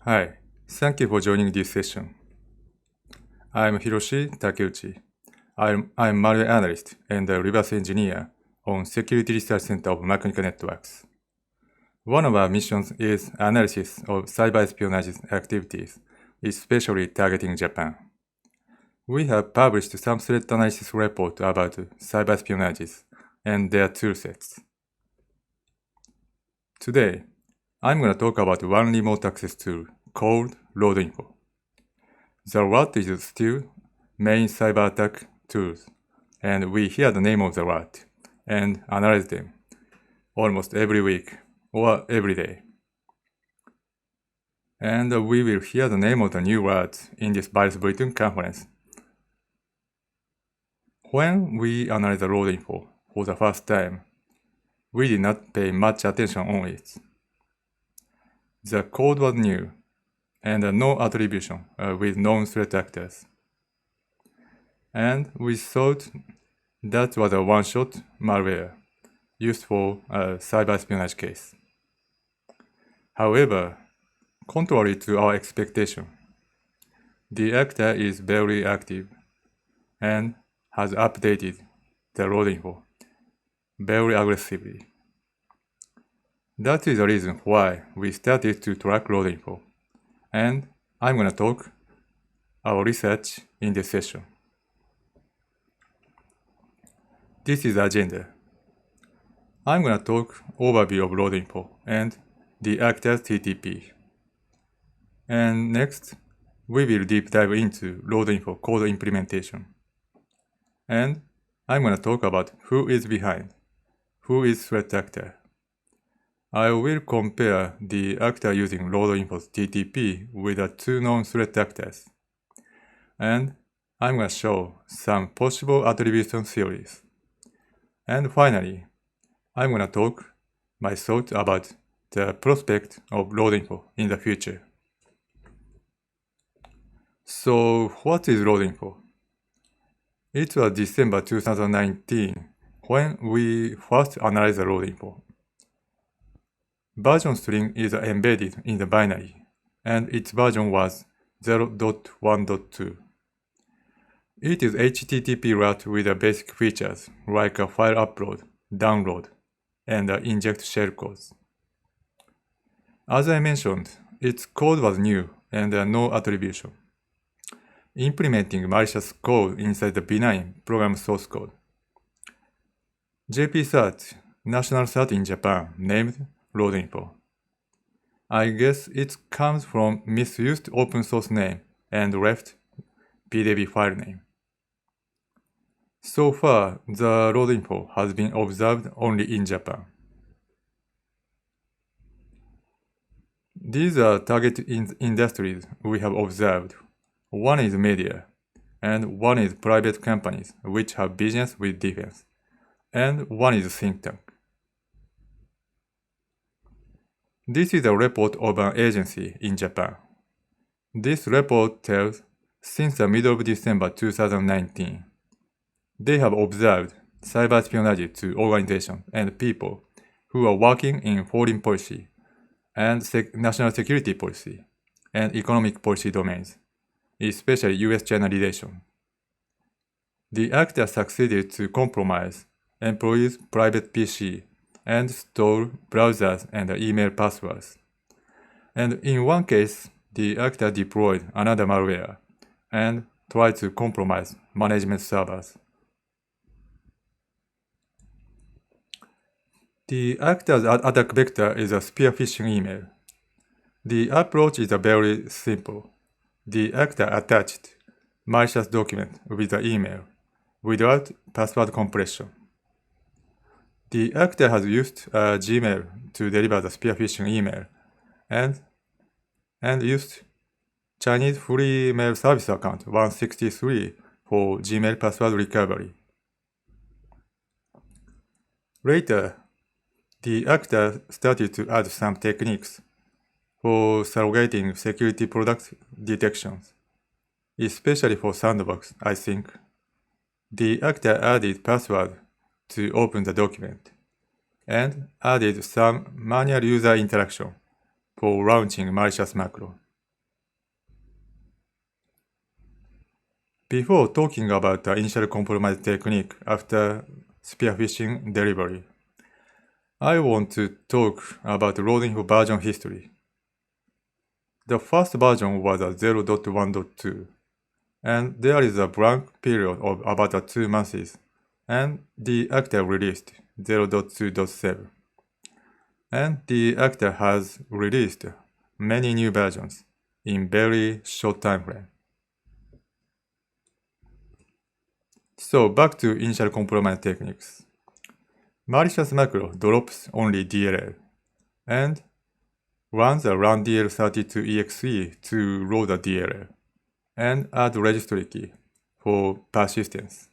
Hi, thank you for joining this session. I'm Hiroshi Takeuchi. I'm malware analyst and a reverse engineer on Security Research Center of Mechanical Networks. One of our missions is analysis of cyber espionage activities, especially targeting Japan. We have published some threat analysis report about cyber espionage and their toolsets. Today, I'm going to talk about one remote access tool called LoadInfo. The RAT is still main cyber attack tools, and we hear the name of the RAT and analyze them almost every week or every day. And we will hear the name of the new RAT in this Virus Bulletin conference. When we analyzed the LoadInfo for the first time, we did not pay much attention on it. The code was new, and no attribution with known threat actors. And we thought that was a one-shot malware used for a cyber espionage case. However, contrary to our expectation, the actor is very active and has updated the LoadInfo very aggressively. That is the reason why we started to track LoadInfo, and I'm going to talk our research in this session. This is the agenda. I'm going to talk overview of LoadInfo and the actors TTP. And next, we will deep dive into LoadInfo code implementation. And I'm going to talk about who is behind, who is threat actor. I will compare the actor using LoadInfo's TTP with the two known threat actors. And I'm going to show some possible attribution theories. And finally, I'm going to talk my thoughts about the prospect of LoadInfo in the future. So what is LoadInfo? It was December 2019 when we first analyzed the LoadInfo. Version string is embedded in the binary, and its version was 0.1.2. It is HTTP RAT with the basic features like a file upload, download, and inject shellcodes. As I mentioned, its code was new and no attribution, implementing malicious code inside the benign program source code. JP-CERT, national CERT in Japan, named LoadInfo. I guess it comes from misused open source name and left PDB file name. So far, the LoadInfo has been observed only in Japan. These are target industries we have observed. One is media, and one is private companies which have business with defense, and one is think tank. This is a report of an agency in Japan. This report tells since the middle of December 2019, they have observed cyber espionage to organizations and people who are working in foreign policy and national security policy and economic policy domains, especially US-China relations. The actor succeeded to compromise employees' private PC and stole browsers and email passwords. And in one case, the actor deployed another malware and tried to compromise management servers. The actor's attack vector is a spear phishing email. The approach is very simple. The actor attached malicious document with the email without password compression. The actor has used Gmail to deliver the spear phishing email and used Chinese free mail service account 163 for Gmail password recovery. Later, the actor started to add some techniques for surrogating security product detections, especially for Sandbox, I think. The actor added password to open the document and added some manual user interaction for launching malicious macro. Before talking about the initial compromise technique after spearfishing delivery, I want to talk about Rodinfo version history. The first version was a 0.1.2, and there is a blank period of about 2 months, and the actor released 0.2.7. And the actor has released many new versions in very short time frame. So back to initial compromise techniques. Malicious macro drops only DLL and runs a runDL32exe to load the DLL and add registry key for persistence.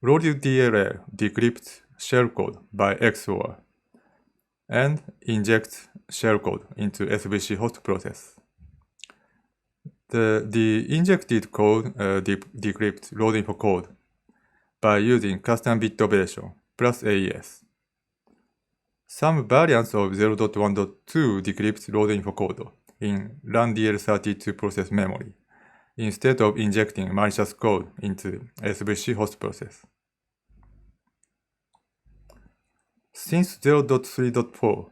Loaded DLL decrypts shellcode by XOR and injects shellcode into SVC host process. The injected code decrypts Rodinfo code by using custom bit operation plus AES. Some variants of 0.1.2 decrypts Rodinfo code in runDL32 process memory instead of injecting malicious code into SVC host process. Since 0.3.4,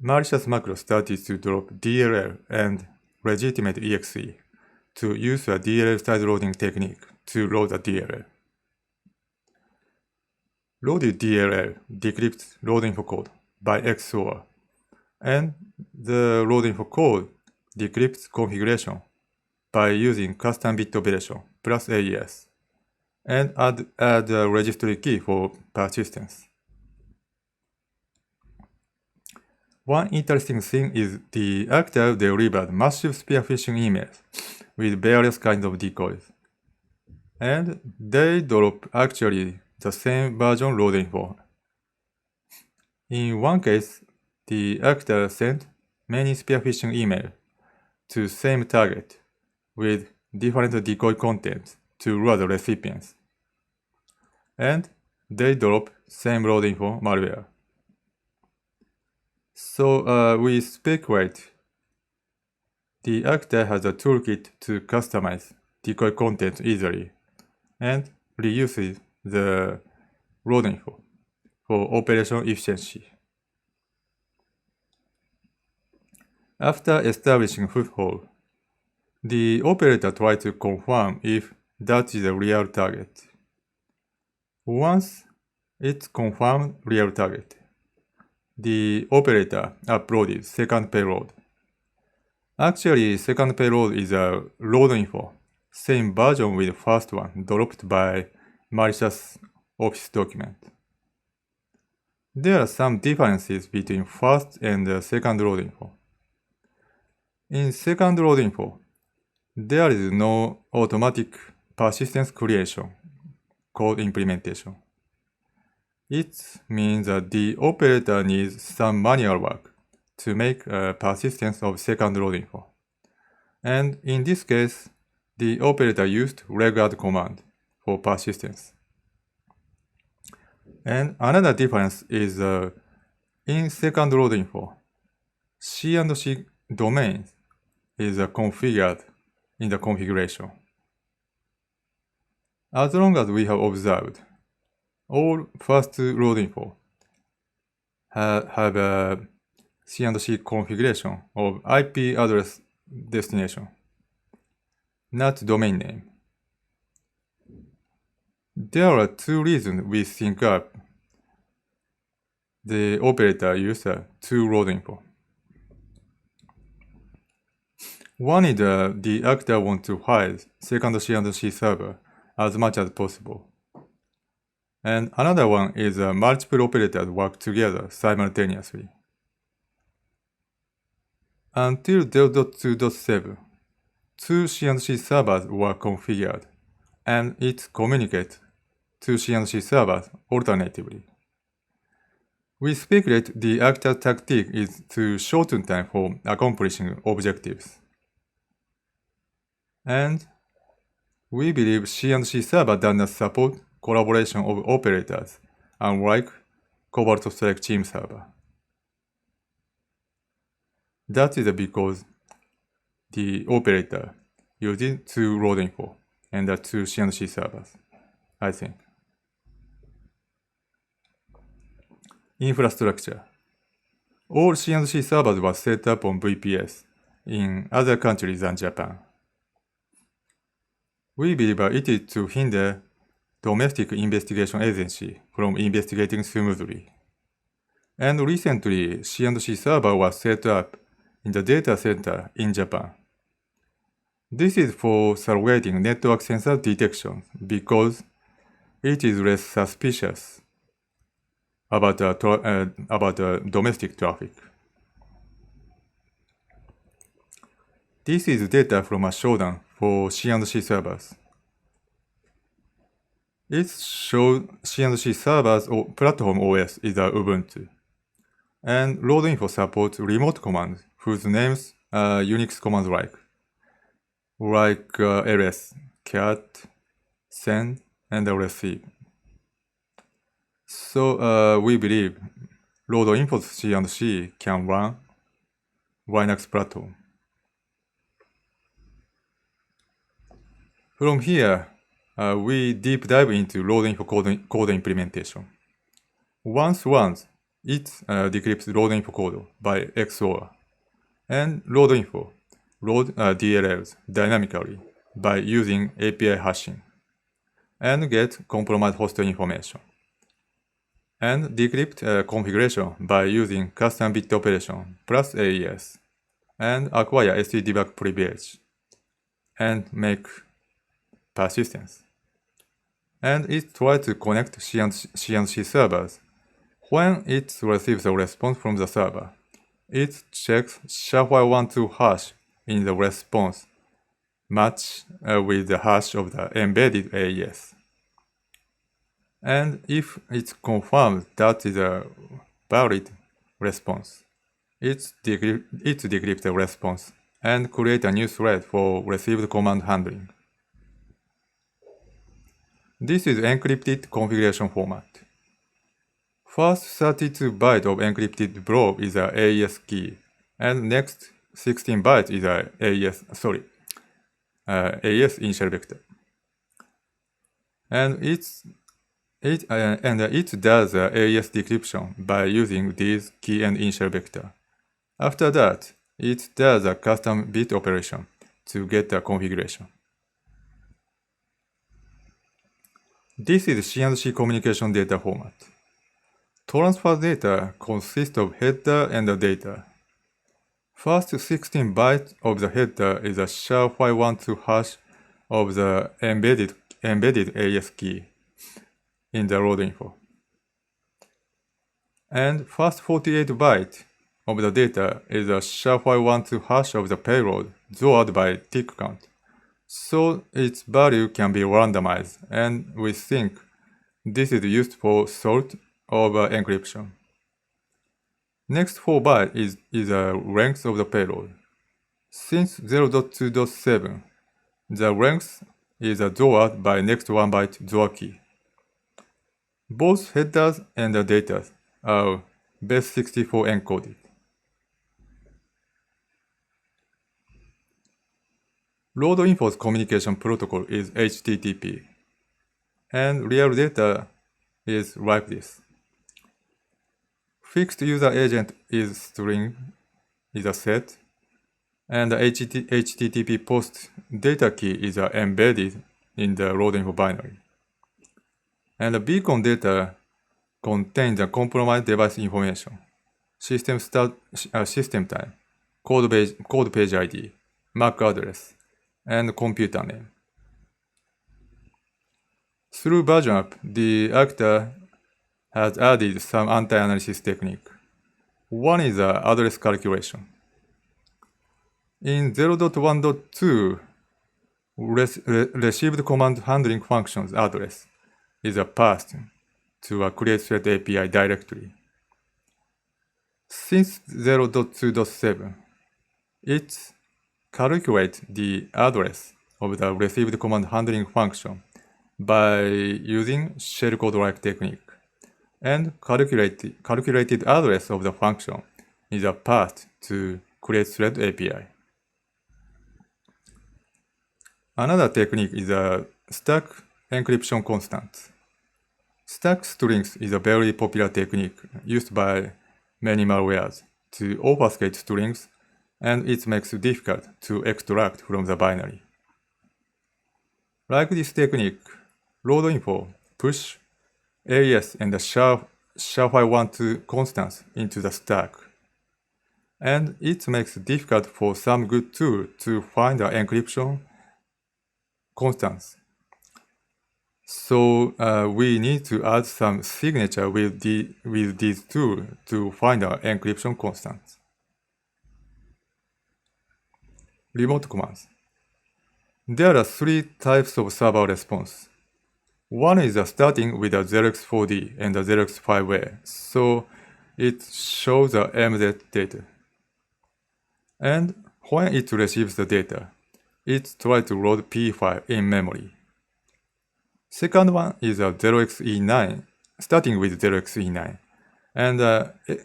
malicious macro started to drop DLL and legitimate exe to use a DLL side loading technique to load the DLL. Loaded DLL decrypts Rodinfo code by XOR, and the Rodinfo code decrypts configuration by using custom bit operation plus AES, and add a registry key for persistence. One interesting thing is the actor delivered massive spearfishing emails with various kinds of decoys, and they drop actually the same version Rodinfo. In one case, the actor sent many spearfishing emails to same target with different decoy contents to lure the recipients, and they drop same Rodinfo malware. So we speculate the actor has a toolkit to customize decoy content easily and reuses the Rodinfo for operation efficiency. After establishing foothold, the operator tries to confirm if that is a real target. Once it's confirmed real target, the operator uploaded second payload. Actually, second payload is a Rodinfo, same version with first one dropped by malicious Office document. There are some differences between first and second Rodinfo. In second Rodinfo, there is no automatic persistence creation code implementation. It means that the operator needs some manual work to make a persistence of second Rodinfo. And in this case, the operator used regadd command for persistence. And another difference is in second Rodinfo, C&C domain is configured in the configuration. As long as we have observed, all first Rodinfo have a C&C configuration of IP address destination, not domain name. There are two reasons we sync up the operator user to Rodinfo. One is the actor wants to hide second C&C server as much as possible. And another one is multiple operators work together simultaneously. Until 0.2.7, two C&C servers were configured, and it communicates to C&C servers alternatively. We speculate the actor tactic is to shorten time for accomplishing objectives. And we believe C&C server does not support collaboration of operators, unlike Cobalt Strike Team server. That is because the operator using two Rodinfo and the two C&C servers, I think. Infrastructure. All C&C servers were set up on VPS in other countries than Japan. We believe it is to hinder domestic investigation agency from investigating smoothly. And recently, C&C server was set up in the data center in Japan. This is for surrogating network sensor detection because it is less suspicious about the domestic traffic. This is data from a showdown for C&C servers. It shows C&C servers or platform OS is a Ubuntu. And LoadInfo supports remote commands whose names are Unix commands like ls, cat, send, and receive. So we believe LoadInfo's C&C can run Linux platform. From here, we deep dive into LoadInfo code implementation. Once runs, it decrypts LoadInfo code by XOR, and LoadInfo load DLLs dynamically by using API hashing, and get compromised host information, and decrypt configuration by using custom bit operation plus AES, and acquire STDebug privilege, and make persistence. And it tries to connect C&C servers. When it receives a response from the server, it checks SHA-256 hash in the response match with the hash of the embedded AES. And if it confirms that is a valid response, it decrypts the response and creates a new thread for received command handling. This is encrypted configuration format. First 32 bytes of encrypted blob is a AES key, and next 16 bytes is a AES initial vector. And it does AES decryption by using these key and initial vector. After that, it does a custom bit operation to get the configuration. This is C&C communication data format. Transfer data consists of header and the data. First 16 bytes of the header is a SHA-512 hash of the embedded AES key in the LoadInfo. And first 48 bytes of the data is a SHA-512 hash of the payload stored by tick count. So its value can be randomized, and we think this is used for sort over encryption. Next 4 bytes is the length of the payload. Since 0.2.7, the length is stored by next 1 byte store key. Both headers and the data are base64 encoded. LoadInfo's communication protocol is HTTP, and real data is like this. Fixed user agent is string is a set, and the HTTP post data key is embedded in the LoadInfo binary. And the beacon data contains the compromised device information, system time, code page ID, MAC address, and computer name. Through version up, the actor has added some anti-analysis technique. One is address calculation. In 0.1.2, received command handling function's address is passed to a create_thread API directory. Since 0.2.7, it calculates the address of the received command handling function by using shellcode-like technique, and calculated address of the function is passed to create_thread API. Another technique is a stack encryption constant. Stack strings is a very popular technique used by many malwares to obfuscate strings, and it makes it difficult to extract from the binary. Like this technique, load info, push AES and the SHA-512 constants into the stack. And it makes it difficult for some good tool to find the encryption constants. So we need to add some signature with these tools to find the encryption constants. Remote commands. There are three types of server response. One is starting with a 0x4D and a 0x5A, so it shows the MZ data. And when it receives the data, it tries to load P file in memory. Second one is a 0xE9, starting with 0xE9, and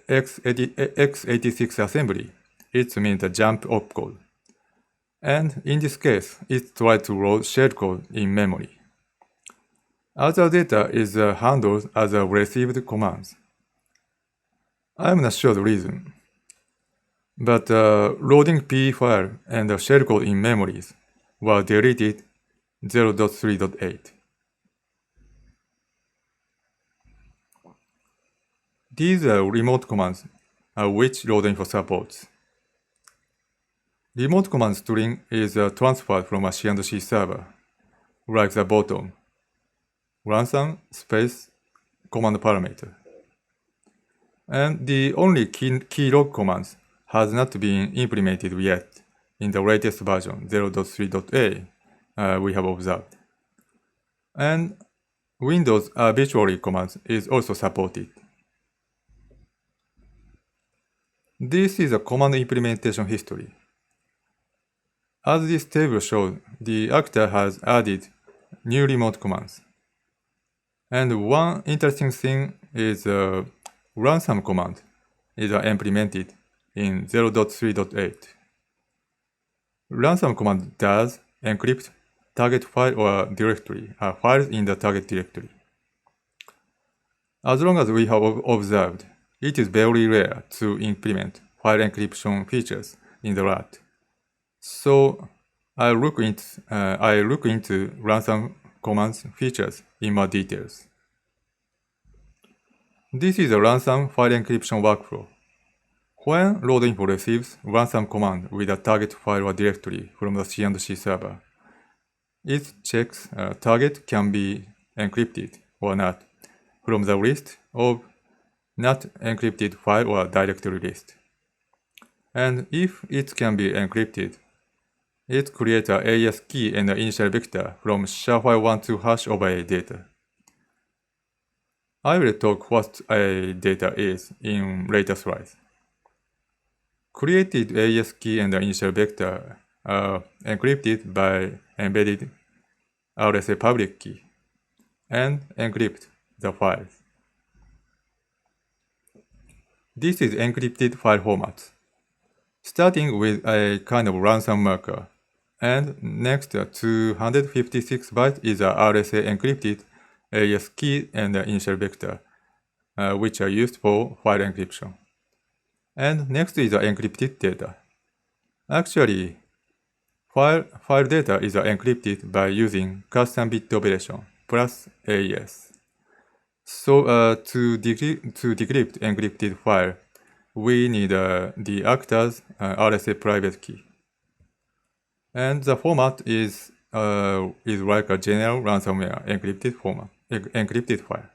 x86 assembly. It means the jump opcode. And in this case, it tries to load shellcode in memory. Other data is handled as a received commands. I'm not sure the reason, but loading P file and the shellcode in memories were deleted 0.3.8. These are remote commands which load info supports. Remote command string is transferred from a C&C server, like the bottom, ransom space command parameter. And the only keylog commands has not been implemented yet in the latest version 0.3.a we have observed. And Windows arbitrary commands is also supported. This is a command implementation history. As this table shows, the actor has added new remote commands. And one interesting thing is ransom command is implemented in 0.3.8. Ransom command does encrypt target file or directory, files in the target directory. As long as we have observed, it is very rare to implement file encryption features in the RAT. So I look into ransom commands features in more details. This is a ransom file encryption workflow. When load info receives ransom command with a target file or directory from the C&C server, it checks target can be encrypted or not from the list of not encrypted file or directory list. And if it can be encrypted, it creates an AES key and an initial vector from SHA-512 hash over a data. I will talk what a data is in later slides. Created AES key and the initial vector are encrypted by embedded RSA public key and encrypt the files. This is encrypted file format, starting with a kind of ransom marker, and next 256 bytes is a RSA encrypted AES key and the initial vector, which are used for file encryption. And next is the encrypted data. Actually, file data is encrypted by using custom bit operation plus AES. So to decrypt encrypted file, we need the actor's RSA private key. And the format is like a general ransomware encrypted file.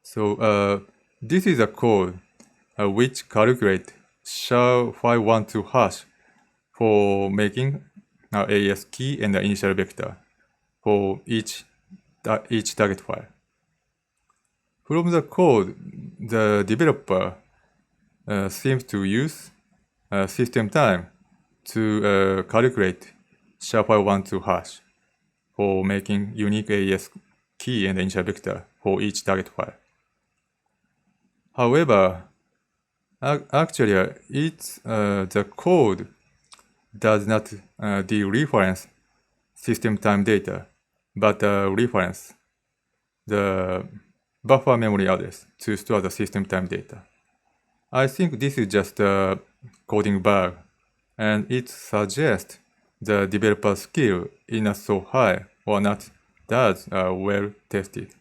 So this is a code which calculates SHA-512 hash for making AES key and the initial vector for each target file. From the code, the developer seems to use system time to calculate SHA-512 hash for making unique AES key and initial vector for each target file. However, actually, the code does not dereference system time data, but reference the buffer memory address to store the system time data. I think this is just a coding bug, and it suggests the developer skill is not so high or not that well tested.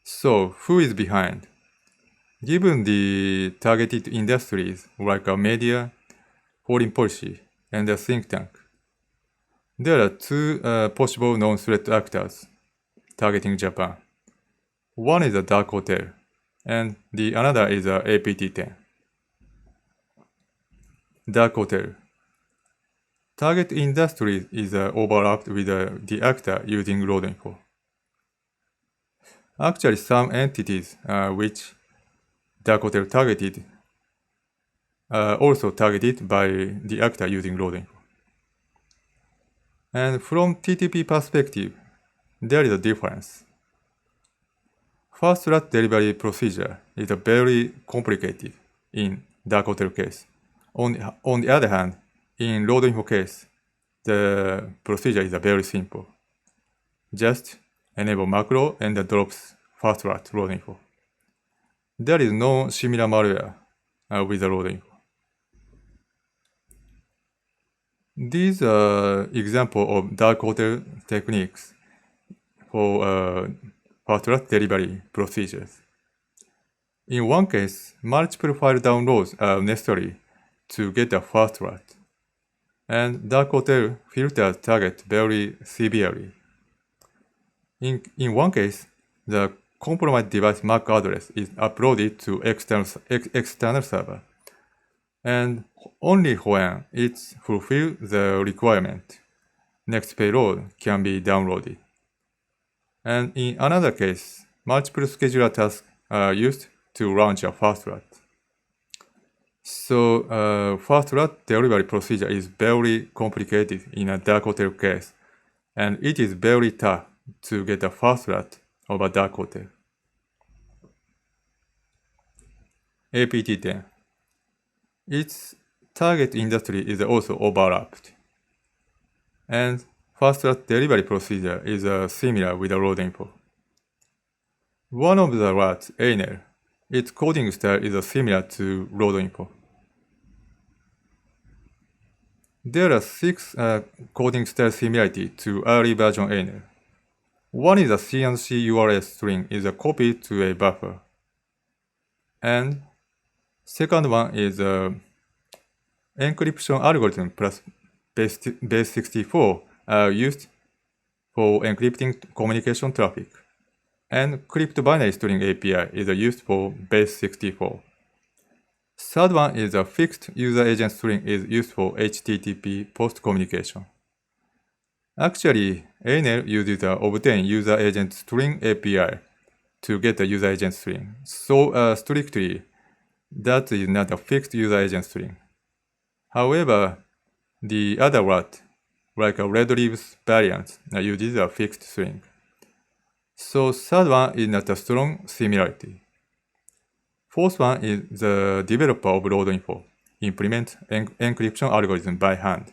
So, who is behind? Given the targeted industries like media, foreign policy, and a think tank, there are two possible non-threat actors targeting Japan. One is a dark hotel, and the another is a APT-10. Dark hotel. Target industry is overlapped with the actor using road info. Actually, some entities which dark hotel targeted also targeted by the actor using road info. And from TTP perspective, there is a difference. First rat delivery procedure is very complicated in dark hotel case. On the other hand, in road info case, the procedure is very simple. Just enable macro and drops first rat road info. There is no similar malware with the road info. These are examples of dark hotel techniques for first rat delivery procedures. In one case, multiple file downloads are necessary to get a first rat, and dark hotel filters target very severely. In one case, the compromised device MAC address is uploaded to external server, and only when it fulfills the requirement, next payload can be downloaded. And in another case, multiple scheduler tasks are used to launch a first rat. So first rat delivery procedure is very complicated in a dark hotel case, and it is very tough to get a first rat of a dark hotel. APT-10. Its target industry is also overlapped, and first rat delivery procedure is similar with the road info. One of the rats, ANL, its coding style is similar to road info. There are 6 coding style similarity to early version ANL. One is a C&C URL string is copied to a buffer, and second one is encryption algorithm plus base 64 are used for encrypting communication traffic, and crypto binary string API is used for base 64. Third one is a fixed user agent string is used for HTTP post communication. Actually, ANL uses the obtain user agent string API to get the user agent string. So strictly, that is not a fixed user agent string. However, the other rat, like a Redleaf's variant, uses a fixed string. So third one is not a strong similarity. Fourth one is the developer of road info implement encryption algorithm by hand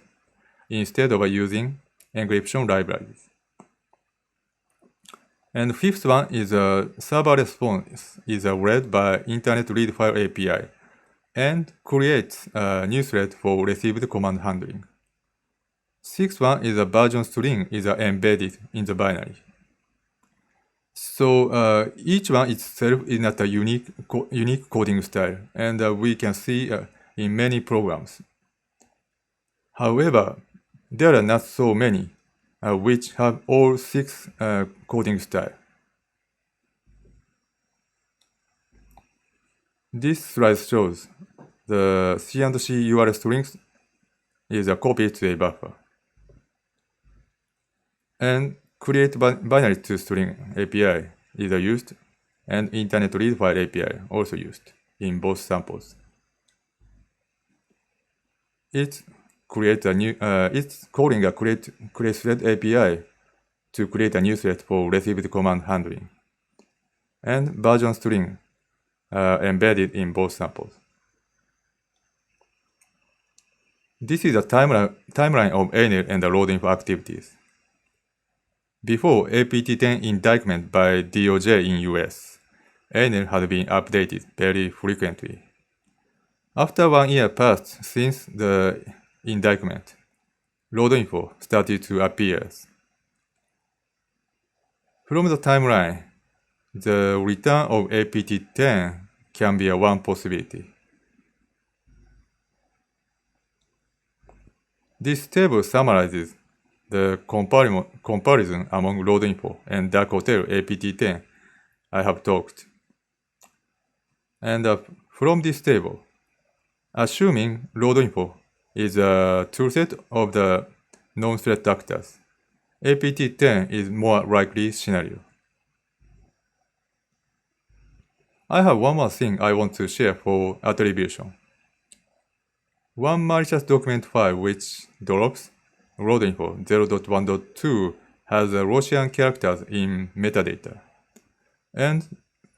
instead of using encryption libraries. And fifth one is a server response is read by Internet Read File API and creates a new thread for received command handling. Sixth one is a version string is embedded in the binary. So each one itself is not a unique coding style, and we can see in many programs. However, there are not so many which have all 6 coding styles. This slide shows the C&C URL strings is copied to a buffer, and create binary to string API is used, and Internet Read File API also used in both samples. It's calling a create thread API to create a new thread for received command handling, and version string embedded in both samples. This is a timeline of ANIL and the loading activities. Before APT-10 indictment by DOJ in US, ANIL had been updated very frequently. After 1 year passed since the indictment, load info started to appear. From the timeline, the return of APT-10 can be one possibility. This table summarizes the comparison among load info and dark hotel APT-10 I have talked. And from this table, assuming load info is a toolset of the non-threat actors, APT-10 is more likely scenario. I have one more thing I want to share for attribution. One malicious document file which drops load info 0.1.2 has Russian characters in metadata. And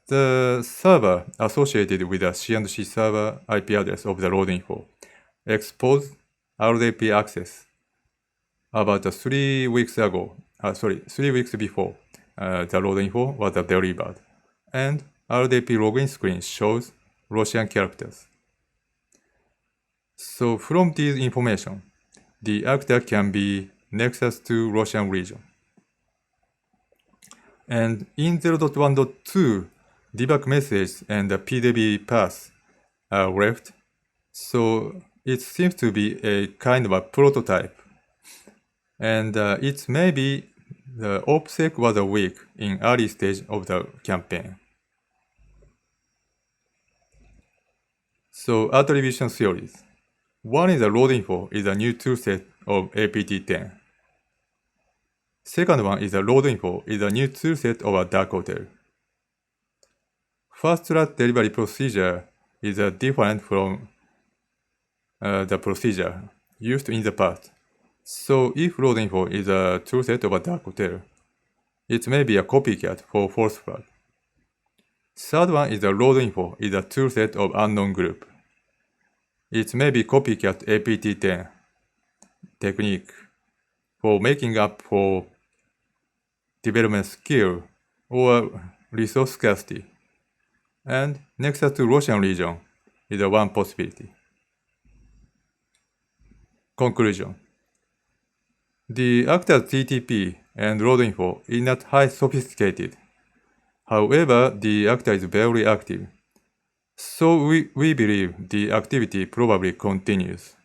the server associated with the C&C server IP address of the load info exposed RDP access about 3 weeks before the load info was delivered. And RDP login screen shows Russian characters. So from this information, the actor can be nexus to Russian region. And in 0.1.2, debug message and the PDB path are left, so it seems to be a kind of a prototype. And it may be the OPSEC was weak in early stage of the campaign. So attribution theories. One is a load info is a new toolset of APT-10. Second one is a load info is a new toolset of a dark hotel. First rat delivery procedure is different from the procedure used in the past. So if load info is a toolset of a dark hotel, it may be a copycat for false flag. Third one is a load info is a toolset of unknown group. It may be copycat APT-10 technique for making up for development skill or resource scarcity. And nexus to Russian region is one possibility. Conclusion. The actor's TTP and load info is not high sophisticated. However, the actor is very active. So we believe the activity probably continues.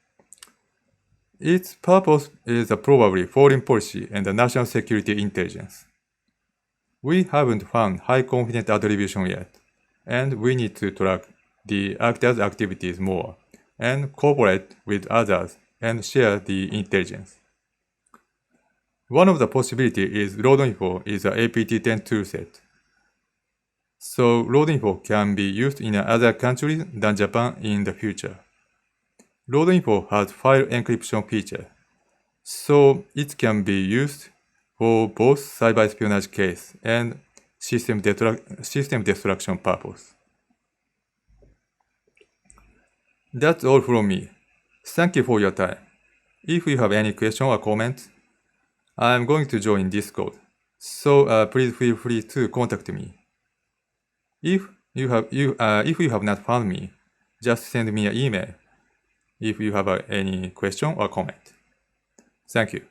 Its purpose is probably foreign policy and national security intelligence. We haven't found high confidence attribution yet, and we need to track the actor's activities more and cooperate with others and share the intelligence. One of the possibilities is load info is an APT-10 toolset. So load info can be used in other countries than Japan in the future. Load info has file encryption feature, so it can be used for both cyber espionage case and system destruction purpose. That's all from me. Thank you for your time. If you have any question or comment, I'm going to join Discord, so please feel free to contact me. If you have not found me, just send me an email if you have any question or comment. Thank you.